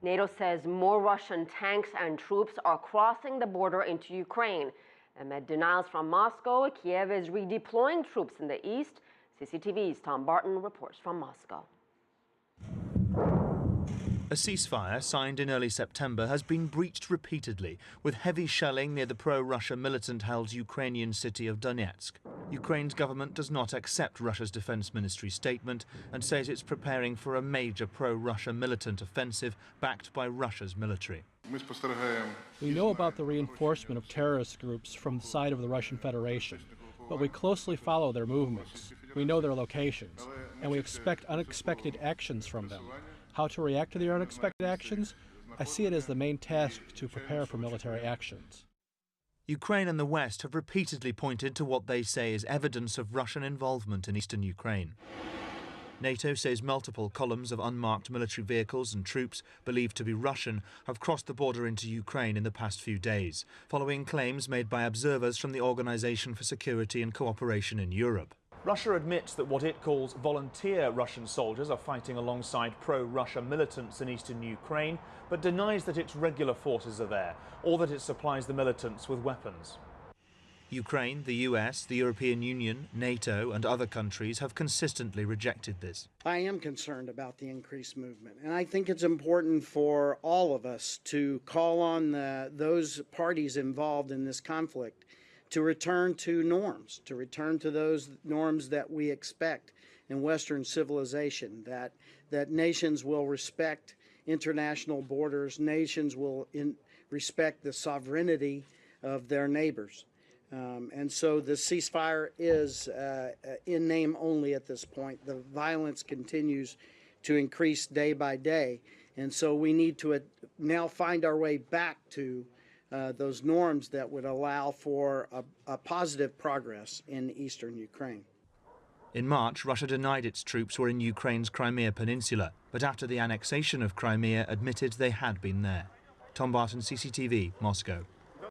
NATO says more Russian tanks and troops are crossing the border into Ukraine. Amid denials from Moscow, Kiev is redeploying troops in the east. CCTV's Tom Barton reports from Moscow. A ceasefire signed in early September has been breached repeatedly, with heavy shelling near the pro-Russia militant-held Ukrainian city of Donetsk. Ukraine's government does not accept Russia's defense ministry statement and says it's preparing for a major pro-Russia militant offensive backed by Russia's military. We know about the reinforcement of terrorist groups from the side of the Russian Federation, but we closely follow their movements. We know their locations, and we expect unexpected actions from them. How to react to their unexpected actions? I see it as the main task to prepare for military actions. Ukraine and the West have repeatedly pointed to what they say is evidence of Russian involvement in eastern Ukraine. NATO says multiple columns of unmarked military vehicles and troops believed to be Russian have crossed the border into Ukraine in the past few days, following claims made by observers from the Organization for Security and Cooperation in Europe. Russia admits that what it calls volunteer Russian soldiers are fighting alongside pro-Russia militants in eastern Ukraine, but denies that its regular forces are there, or that it supplies the militants with weapons. Ukraine, the US, the European Union, NATO and other countries have consistently rejected this. I am concerned about the increased movement, and I think it's important for all of us to call on those parties involved in this conflict to return to norms, to return to those norms that we expect in Western civilization, that nations will respect international borders, nations will respect the sovereignty of their neighbors. And so the ceasefire is in name only at this point. The violence continues to increase day by day. And so we need to now find our way back to those norms that would allow for a positive progress in eastern Ukraine. In March, Russia denied its troops were in Ukraine's Crimea Peninsula, but after the annexation of Crimea admitted they had been there. Tom Barton, CCTV, Moscow.